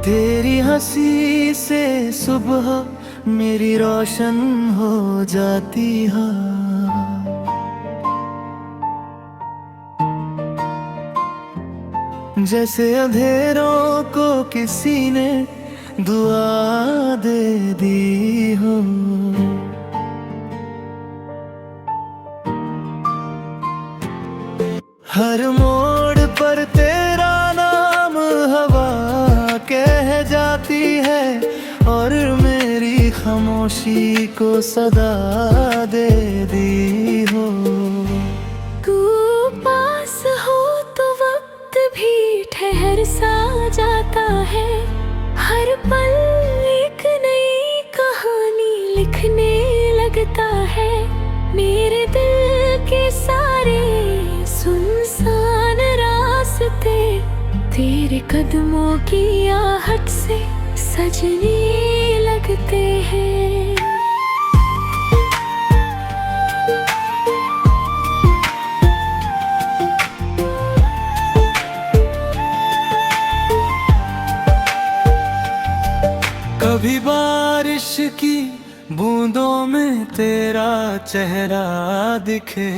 तेरी हंसी से सुबह मेरी रोशन हो जाती है। जैसे अंधेरों को किसी ने दुआ दे दी हो। हर मोड़ पर तेरा नाम हवा कह जाती है और मेरी खामोशी को सदा दे दी हो। तू पास हो तो वक्त भी ठहर सा जाता है। हर पल एक नई कहानी लिखने लगता है। मेरे दिल के सारे सुनसान रास्ते तेरे कदमों की आहट से सजने लगते हैं। कभी बारिश की बूंदों में तेरा चेहरा दिखे।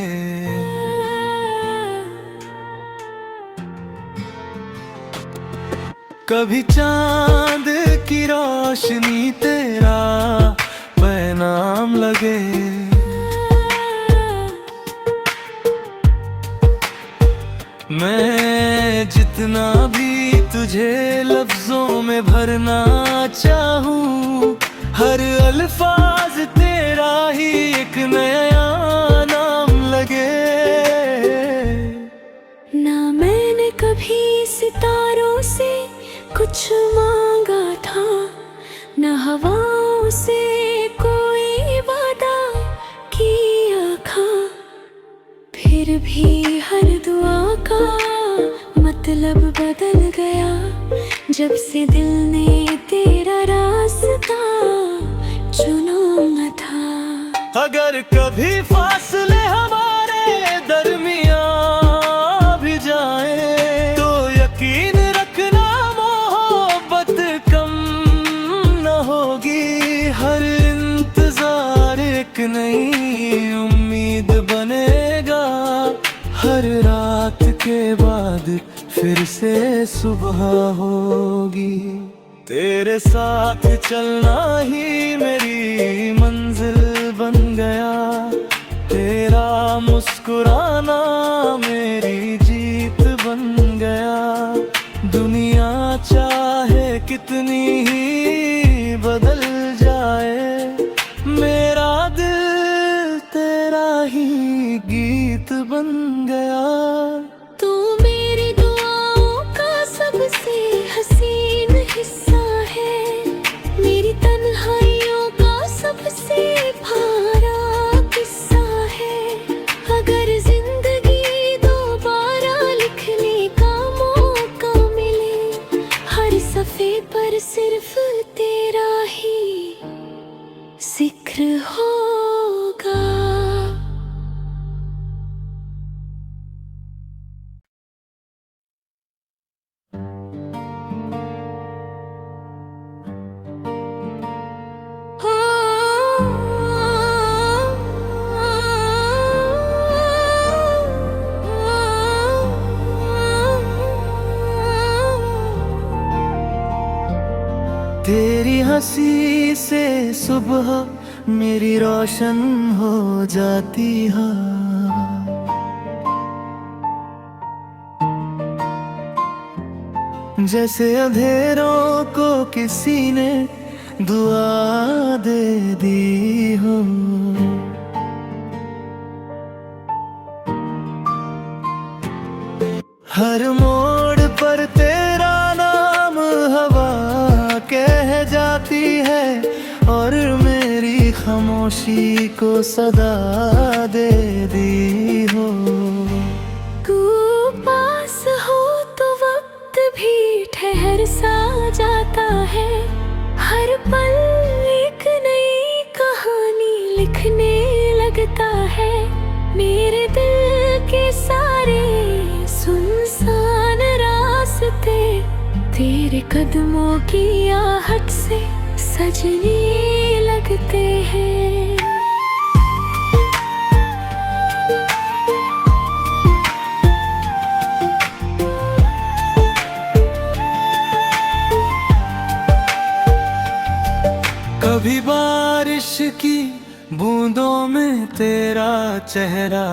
कभी चांद की रोशनी तेरा पैगाम लगे। मैं जितना भी तुझे लफ्जों में भरना चाहूं, हर अल्फाज तेरा ही एक नया नाम लगे। ना मैंने कभी सितारों से कुछ मांगा था, न हवाओं से कोई वादा किया था। फिर भी हर दुआ का मतलब बदल गया जब से दिल ने तेरा रास्ता चुना था। अगर कभी फासले हमारे दरमियां भी जाए तो यकीन रखना मोहब्बत कम न होगी। हर इंतजार एक नई उम्मीद बनेगा। हर रात के बाद फिर से सुबह होगी। तेरे साथ चलना ही मेरी मंजिल बन गया। तेरा मुस्कुराना मेरी जीत बन गया। दुनिया चाहे कितनी ही बदल जाए, मेरा दिल तेरा ही गीत बन गया। तू मेरी दुआओं का सबसे हसीन हिस्सा है। मेरी तन्हाइयों का सबसे भारा किस्सा है। अगर जिंदगी दोबारा लिखने का मौका मिले, हर सफ़े पर सिर्फ तेरा ही जिक्र होगा। तेरी हंसी से सुबह मेरी रोशन हो जाती है। जैसे अंधेरों को किसी ने दुआ दे दी हो। हर मोड़ पर तेरा नाम हवा कह जाती है और मेरी खामोशी को सदा दे दी हो। तू पास हो तो वक्त भी ठहर सा जाता है। हर पल एक नई कहानी लिखने लगता है। मेरे दिल के सारे सुनसान रास्ते तेरे कदमों की आहट से सजने लगते हैं। कभी बारिश की बूंदों में तेरा चेहरा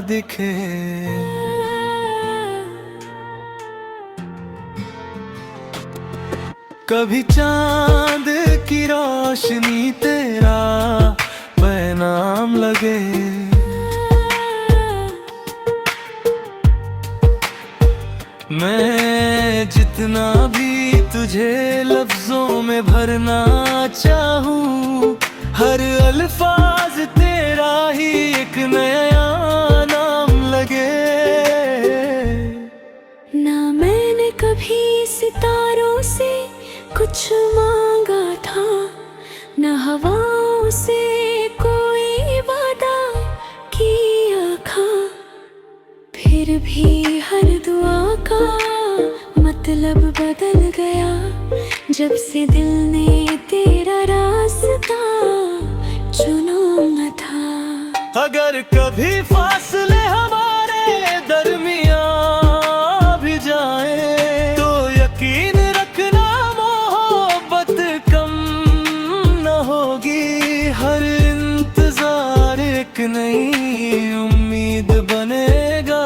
दिखे, कभी चांद की रोशनी तेरा पैगाम लगे। मैं जितना भी तुझे लफ्जों में भरना चाहूँ, हर अल्फाज तेरा ही एक नया नाम लगे। ना मैंने कभी सितारों से कुछ मांगा था, न हवाओं से कोई वादा किया था, फिर भी हर दुआ का मतलब बदल गया जब से दिल ने तेरा रास्ता चुना था। अगर कभी फासले हमारे दरमियां भी जाए तो यकीन रखना मोहब्बत कम न होगी। हर इंतजार एक नई उम्मीद बनेगा,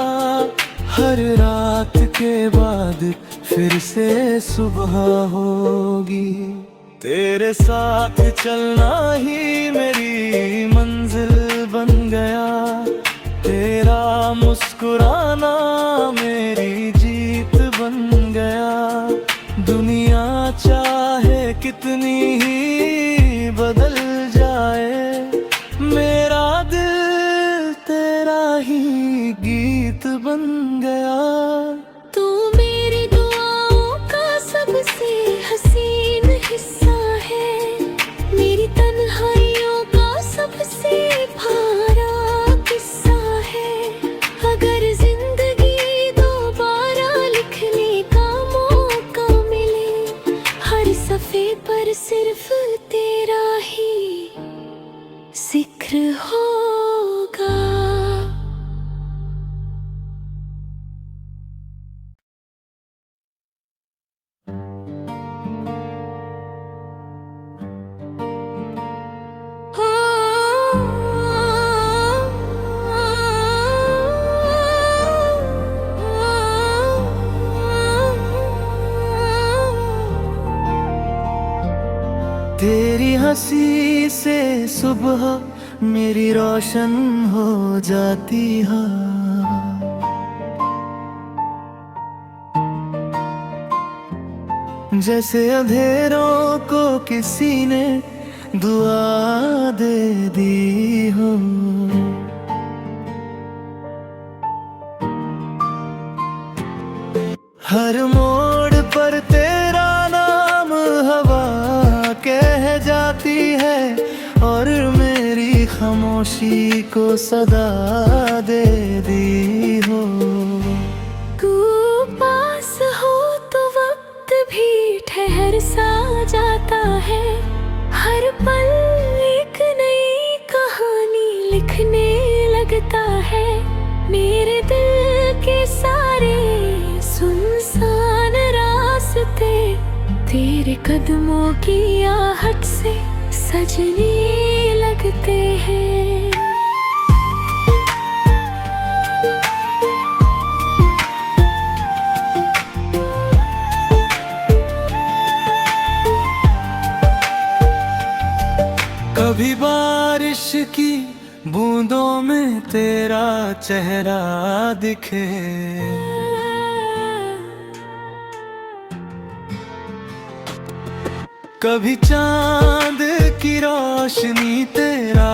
हर रात के बाद फिर से सुबह होगी। तेरे साथ चलना ही मेरी मंजिल बन गया, तेरा मुस्कुराना मेरी जीत बन गया। दुनिया चाहे कितनी ही बदल जाए, मेरा दिल तेरा ही गीत बन गया। तू मेरी दुआओं का सबसे हसीन हिस्सा है, मेरी तन्हाइयों का सबसे भारा किस्सा है। अगर जिंदगी दोबारा लिखने का मौका मिले, हर सफ़े पर सिर्फ तेरा ही जिक्र होगा। तेरी हंसी से सुबह मेरी रोशन हो जाती है, जैसे अंधेरों को किसी ने दुआ दे दी हो। हर मोड़ पर तेरा नाम हवा कह जाती है, और मेरी खामोशी को सदा दे दी हो। तू पास हो तो वक्त भी ठहर सा जाता है, हर पल एक नई कहानी लिखने लगता है। मेरे दिल के सारे सुनसान रास्ते तेरे कदमों की आहट से सजने लगते हैं। कभी बारिश की बूंदों में तेरा चेहरा दिखे, कभी चांद की रोशनी तेरा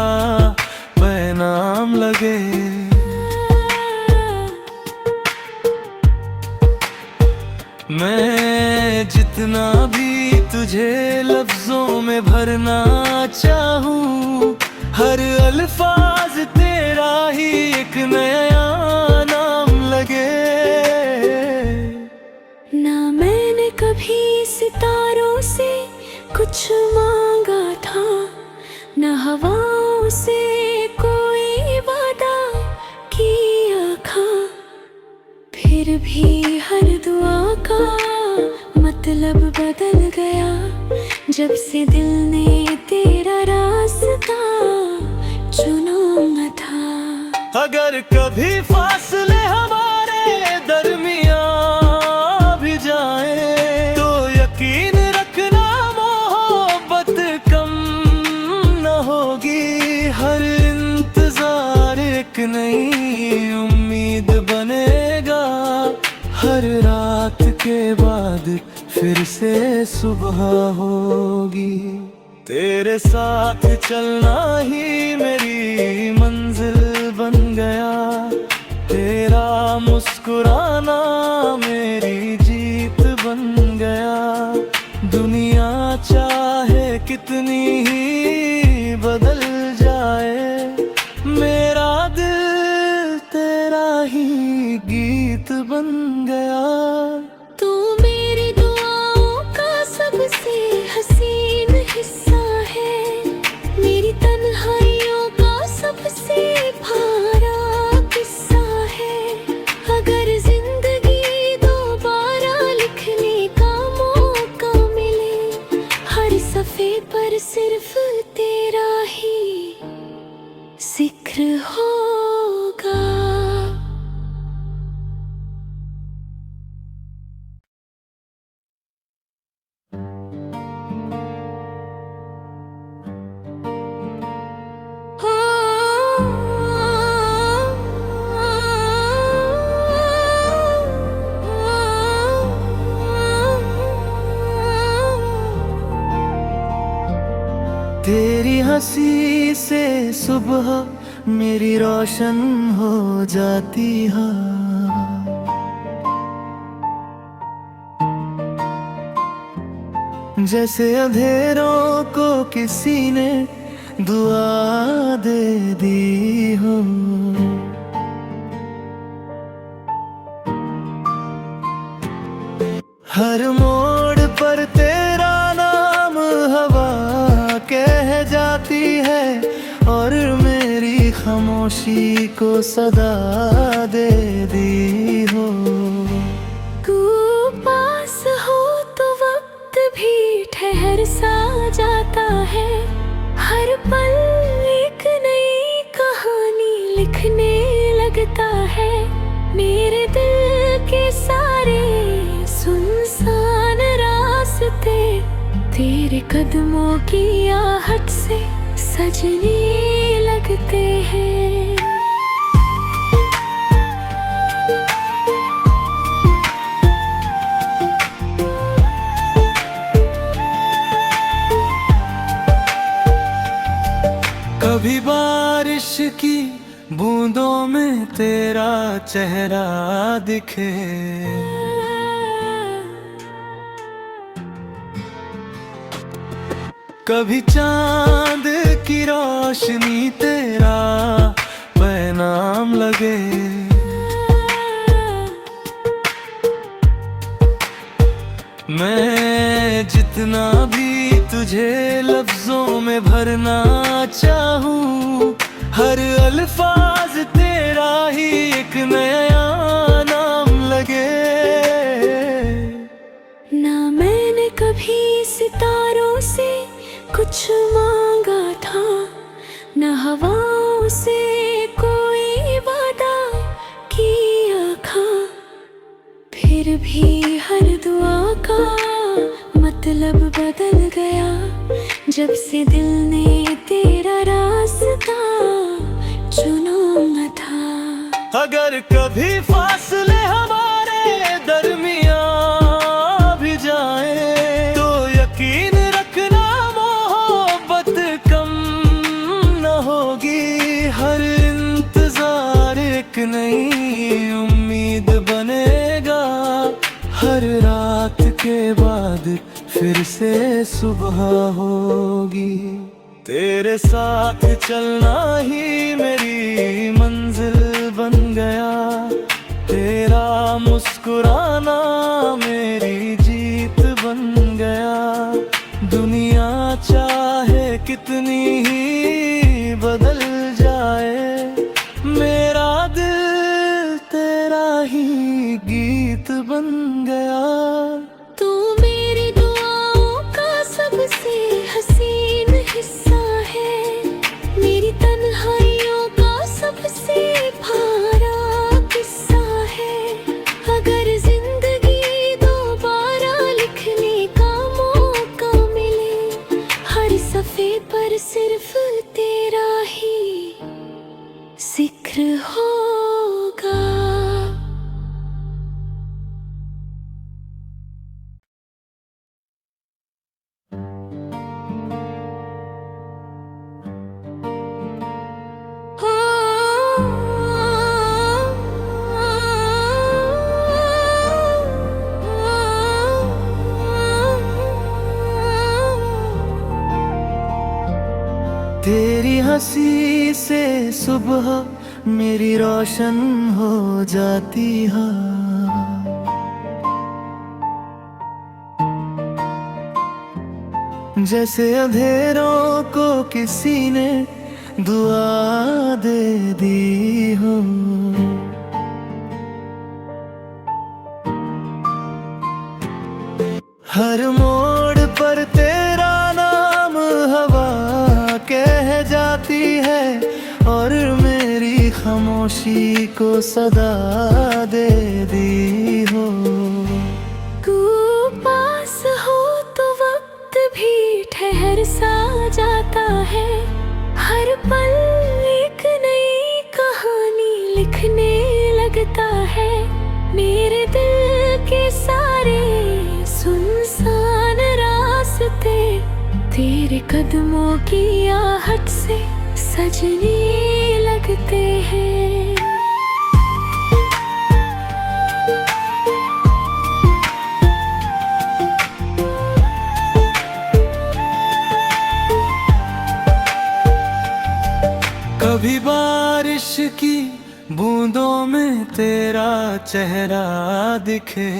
पैगाम लगे। मैं जितना भी तुझे लफ्जों में भरना चाहूँ, हर अल्फाज तेरा ही एक नया नाम लगे। ना मैंने कभी फिर भी हर दुआ का मतलब बदल गया जब से दिल ने तेरा रास्ता चुना न था। अगर कभी फासले हमारे दरमियां भी जाए तो यकीन रखना मोहब्बत कम न होगी। हर इंतजार एक नई उम्मीद बनेगा, हर रात के बाद फिर से सुबह होगी। तेरे साथ चलना ही मेरी मंजिल बन गया, तेरा मुस्कुराना मेरी जीत बन गया। दुनिया चाहे कितनी ही बदल जाए, मेरा दिल तेरा ही गीत बन गया। तू मेरी दुआओं का सबसे हसीन हिस्सा है, मेरी तन्हाइयों का सबसे भारा किस्सा है। अगर जिंदगी दोबारा लिखने का मौका मिले, हर सफ़े पर सिर्फ तेरा ही जिक्र होगा। तेरी हंसी से सुबह मेरी रोशन हो जाती है। जैसे अंधेरों को किसी ने दुआ दे दी हो। हर मोड़ पर तेरा नाम हवा कह जाती है, और मेरी खामोशी को सदा दे दी हो। तू पास हो तो वक्त भी ठहर सा जाता है, हर पल एक नई कहानी लिखने लगता है। मेरे दिल के सारे सुनसान रास्ते तेरे कदमों की आहट से सजने लगते हैं। कभी बारिश की बूंदों में तेरा चेहरा दिखे, कभी चांद की रोशनी तेरा पैगाम लगे। मैं जितना भी तुझे लफ्जों में भरना चाहूं, हर अल्फाज तेरा ही एक नया नाम लगे। ना मैंने कभी सितारों से कुछ मांगा था, न हवाओं से कोई वादा किया था। फिर भी हर दुआ का मतलब बदल गया जब से दिल ने तेरा रास्ता चुना न था। अगर कभी फासले हमारे दरमियां भी जाए तो यकीन रखना मोहब्बत कम न होगी। हर इंतजार एक नई उम्मीद बनेगा, हर रात के बाद फिर से सुबह होगी। तेरे साथ चलना ही मेरी मंजिल बन गया, तेरा मुस्कुराना मेरी जीत बन गया। दुनिया चाहे कितनी ही बदल जाए, मेरा दिल तेरा ही गीत बन गया। तू मेरी दुआओं का सबसे हसीन हिस्सा है, मेरी तन्हाइयों का सबसे भारा किस्सा है। अगर जिंदगी दोबारा लिखने का मौका मिले, हर सफ़े पर सिर्फ तेरा ही जिक्र होगा। तेरी हंसी से सुबह मेरी रोशन हो जाती है। जैसे अंधेरों को किसी ने दुआ दे दी हो। हर मोड़ पर तेरा नाम हवा कह जाती है, और मेरी खामोशी को सदा दे दी हो। तू पास हो तो वक्त भी ठहर सा जाता है, हर पल एक नई कहानी लिखने लगता है। मेरे दिल के सारे सुनसान रास्ते तेरे कदमों की आहट से सजने लगते हैं। कभी बारिश की बूंदों में तेरा चेहरा दिखे,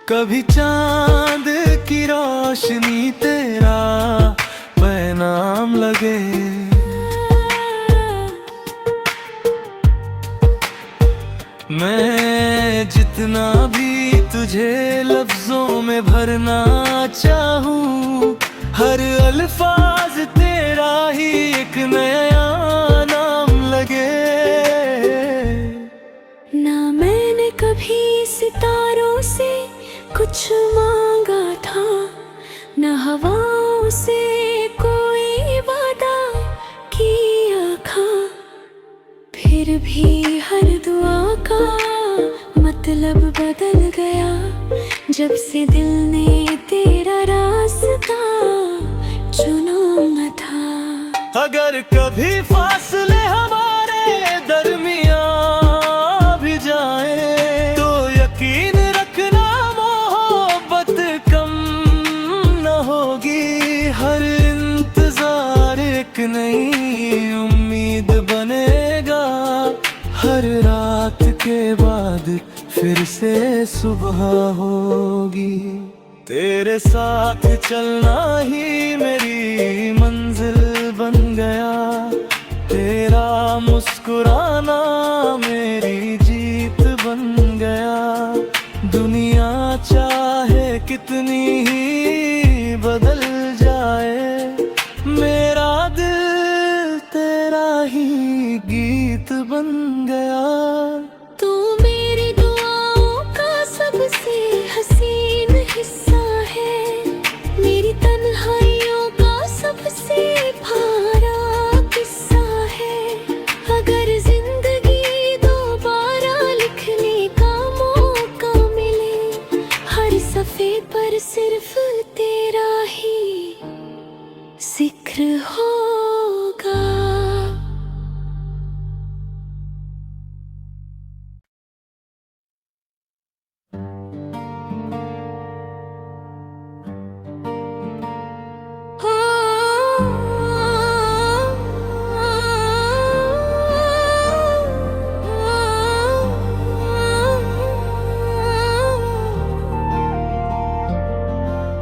कभी चांद की रोशनी तेरा पैगाम लगे। मैं जितना भी तुझे लफ्जों में भरना चाहूं, हर अल्फाज तेरा ही एक नया नाम लगे। ना मैंने कभी सितारों से कुछ मांगा था, न हवाओं से कोई वादा किया था। फिर भी हर दुआ का मतलब बदल गया, जब से दिल ने तेरा रास्ता चुना था। अगर कभी फासले हमारे दरमियां भी जाए, तो यकीन रखना मोहब्बत कम न होगी। हर इंतजार एक नई उम्मीद बनेगा, हर रात के बाद फिर से सुबह होगी। तेरे साथ चलना ही मेरी मंजिल बन गया, तेरा मुस्कुराना मेरी जीत बन गया। दुनिया चाहे कितनी ही बदल जाए, मेरा दिल तेरा ही गीत बन गया। तू मेरी दुआओं का सबसे हसीन हिस्सा है, मेरी तन्हाइयों का सबसे भारा किस्सा है। अगर जिंदगी दोबारा लिखने का मौका मिले, हर सफ़े पर सिर्फ तेरा ही जिक्र होगा।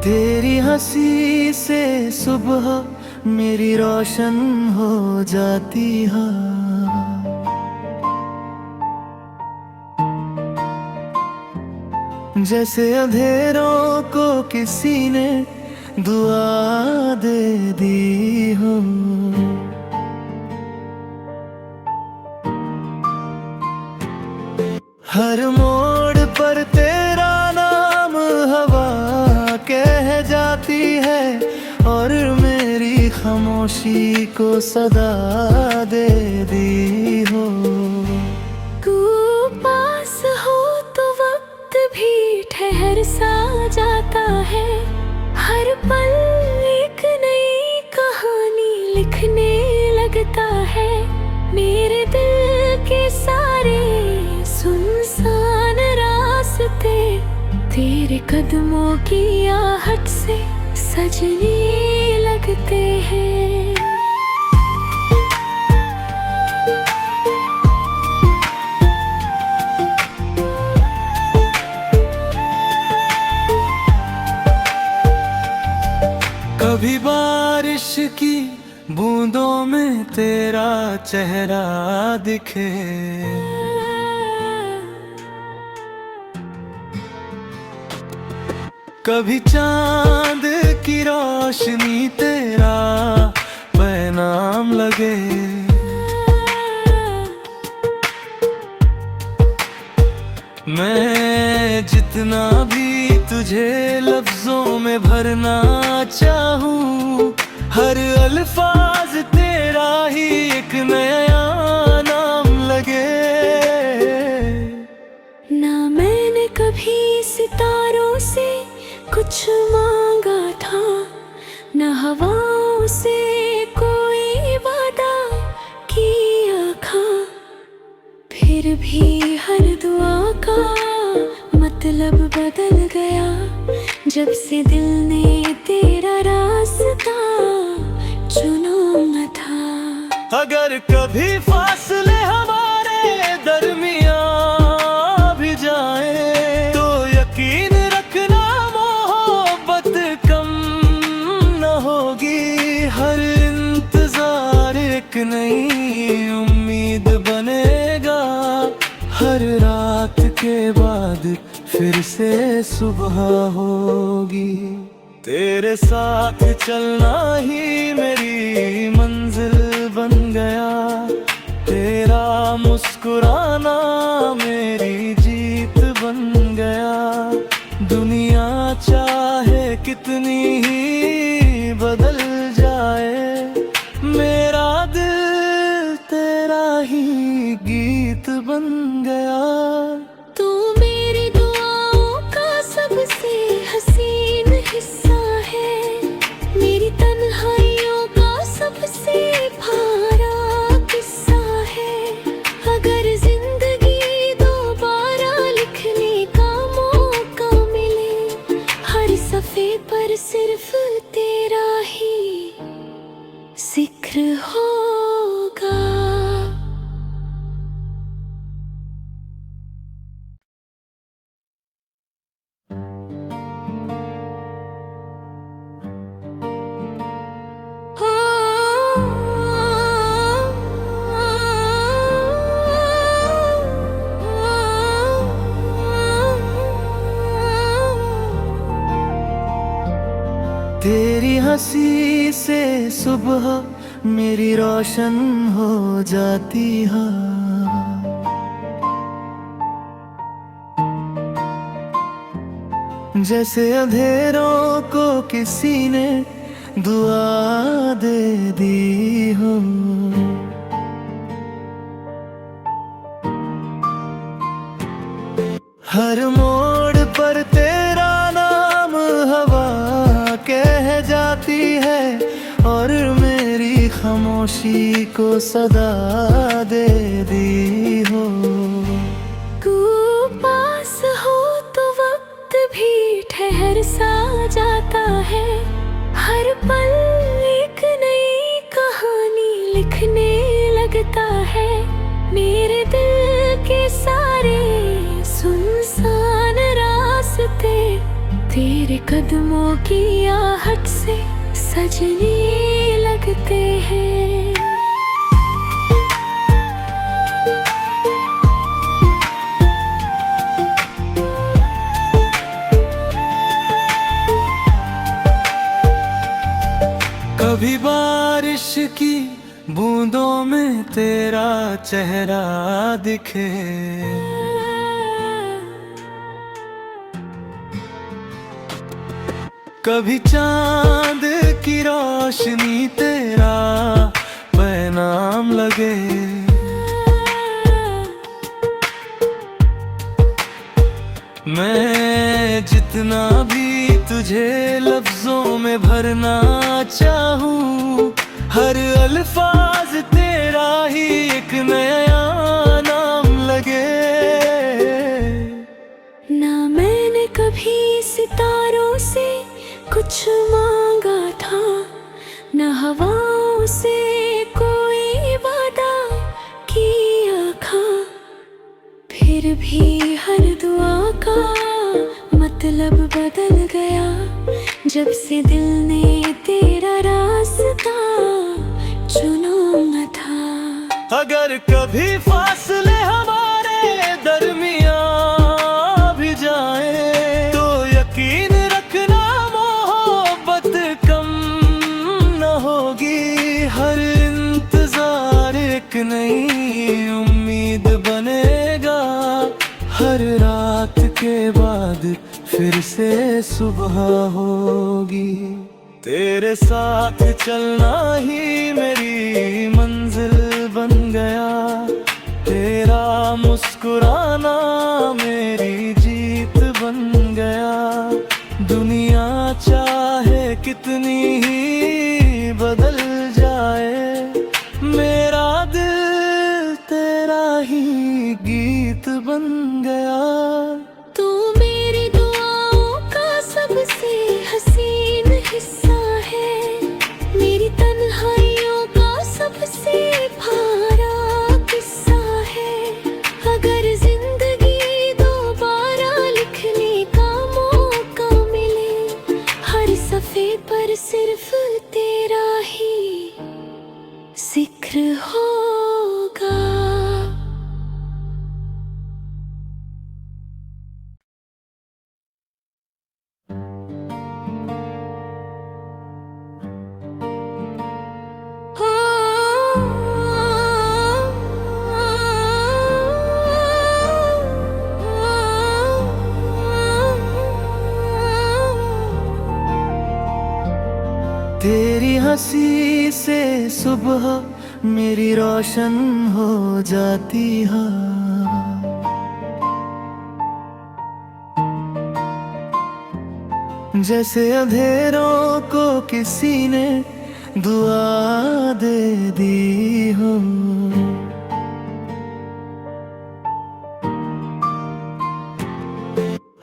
तेरी हंसी से सुबह मेरी रोशन हो जाती है। जैसे अंधेरों को किसी ने दुआ दे दी हो। हर मोड़ पर तेरा नाम हवा कह जाती है और मेरी खामोशी को सदा दे दी हो। तू पास हो तो वक्त भी ठहर सा जाता है। हर पल एक नई कहानी लिखने लगता है। मेरे दिल के सारे सुनसान रास्ते तेरे कदमों की आहट से सजने लगते हैं। कभी बारिश की बूंदों में तेरा चेहरा दिखे, कभी चांद की रोशनी तेरा पैगाम लगे। मैं जितना भी तुझे लफ्जों में भरना चाहूं, हर अल्फाज तेरा ही एक नया नाम लगे। ना मैंने कभी सितारों से कुछ मांगा था, न हवाओं से कोई वादा किया था। फिर भी हर दुआ का मतलब बदल गया जब से दिल ने तेरा रास्ता चुना था। अगर कभी फासले हमारे दरमियां भी जाए तो यकीन रखना मोहब्बत कम न होगी। हर इंतजार एक नई उम्मीद बनेगा। हर रात के बाद फिर से सुबह होगी। तेरे साथ चलना ही मेरी मंजिल बन गया। तेरा मुस्कुराना मेरी जीत बन गया। दुनिया चाहे कितनी ही बदल जाए, मेरा दिल तेरा ही गीत बन गया। तू मेरी दुआओं का सबसे हसीन हिस्सा है। मेरी तन्हाइयों का सबसे भारा किस्सा है। अगर जिंदगी दोबारा लिखने का मौका मिले, हर सफ़े पर सिर्फ तेरा ही जिक्र होगा। तेरी हंसी से सुबह मेरी रोशन हो जाती है। जैसे अंधेरों को किसी ने दुआ दे दी हो। हर मोड़ पर तेरा नाम हवा कह जाती है और मेरी खामोशी को सदा दे दी हो। तू पास हो तो वक्त भी ठहर सा जाता है। हर पल एक नई कहानी लिखने लगता है। मेरे दिल के सारे सुनसान रास्ते तेरे कदमों की आहट से सजने लगते हैं। कभी बारिश की बूंदों में तेरा चेहरा दिखे, कभी चांद की रोशनी तेरा पैगाम लगे। मैं जितना भी तुझे लफ्जों में भरना चाहूं, हर अल्फाज तेरा ही एक नया नाम लगे। ना मैंने कभी सितारों से कुछ मांगा था, न हवाओं से कोई वादा किया था, फिर भी हर दुआ का मतलब बदल गया जब से दिल ने तेरा रास्ता चुना था। अगर कभी फासले हमारे दरमियां भी जाए तो यकीन रखना मोहब्बत कम न होगी। हर इंतजार एक नई उम्मीद बनेगा, हर रात के बाद फिर से सुबह होगी। तेरे साथ चलना ही मेरी मंजिल बन गया, तेरा मुस्कुराना मेरी जीत बन गया। दुनिया चाहे कितनी ही बदल जाए, मेरा दिल तेरा ही गीत बन गया। तू मेरी दुआओं का सबसे हसीन हिस्सा है, मेरी तन्हाइयों का सबसे भारा किस्सा है। अगर जिंदगी दोबारा लिखने का मौका मिले, हर सफ़े पर सिर्फ तेरा ही जिक्र होगा। तेरी हंसी से सुबह मेरी रोशन हो जाती है, जैसे अंधेरों को किसी ने दुआ दे दी हो।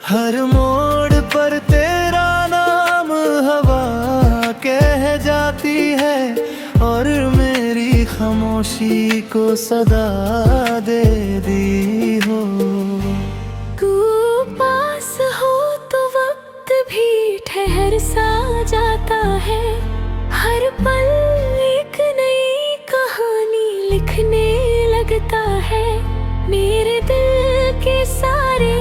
हर मोड़ पर तेरा नाम हवा कह जाती है, और मेरी खामोशी को सदा दे दी हो। तू पास हो तो वक्त भी ठहर सा जाता है, हर पल एक नई कहानी लिखने लगता है। मेरे दिल के सारे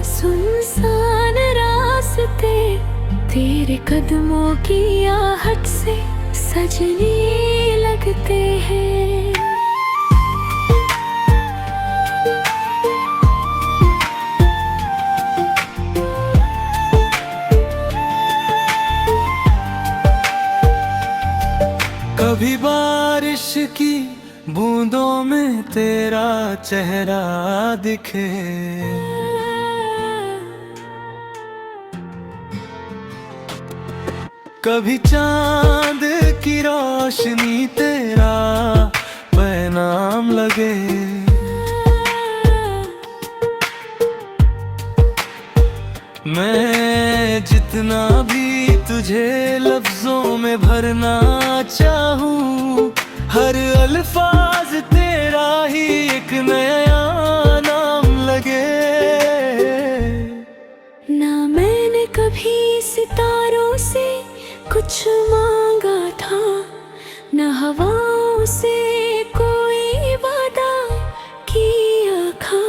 सुनसान रास्ते तेरे कदमों की आहट से सजने लगते हैं। कभी बारिश की बूंदों में तेरा चेहरा दिखे, कभी चांद की रोशनी तेरा पैगाम लगे। मैं जितना भी तुझे लफ्जों में भरना चाहूं, हर अल्फाज तेरा ही एक नया नाम लगे। ना मैंने कभी सितारों से कुछ मांगा हवाओं से कोई वादा किया था,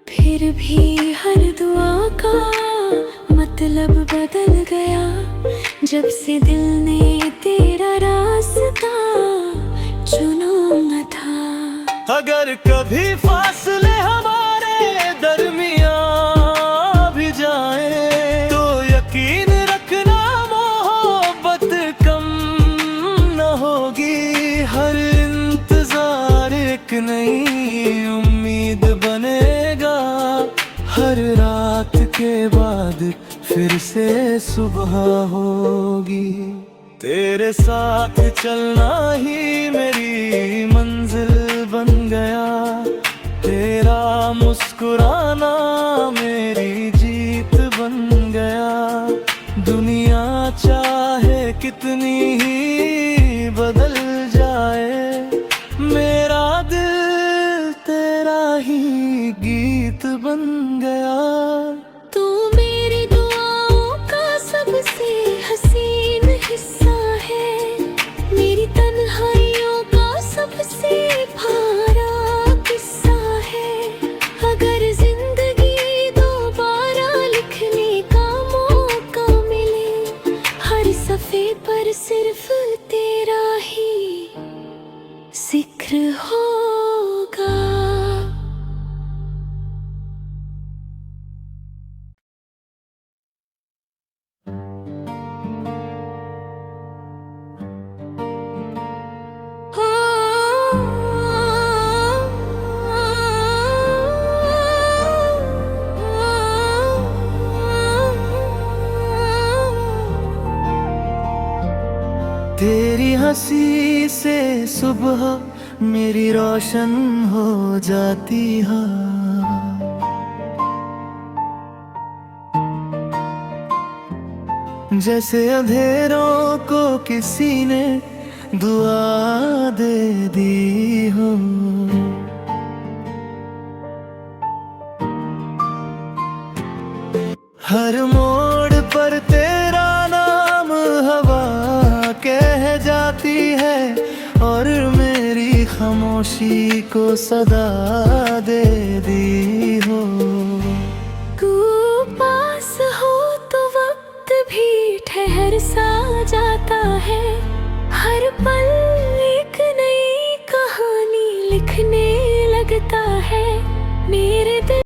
फिर भी हर दुआ का मतलब बदल गया। जब से दिल ने तेरा रास्ता चुना न था। अगर कभी फासले हमारे दरमियां भी जाए तो यकीन रखना मोहब्बत कम न होगी। हर इंतजार एक नई उम्मीद बनेगा, हर रात के बाद फिर से सुबह होगी। तेरे साथ चलना ही मेरी मंजिल बन गया, तेरा मुस्कुराना मेरी जीत बन गया। दुनिया चाहे कितनी ही बदल जाए, मेरा दिल तेरा ही गीत बन गया। तू मेरी दुआओं का सबसे हसीन हिस्सा है, मेरी तन्हाइयों का सबसे भारा किस्सा है। अगर जिंदगी दोबारा लिखने का मौका मिले, हर सफ़े पर सिर्फ तेरा ही जिक्र होगा। तेरी हंसी से सुबह मेरी रोशन हो जाती है। जैसे अंधेरों को किसी ने दुआ दे दी हो। हर मोड़ पर तेरा नाम हवा कह जाती है, और मेरी खामोशी को सदा दे दी हो। तू पास हो तो वक्त भी ठहर सा जाता है, हर पल एक नई कहानी लिखने लगता है। मेरे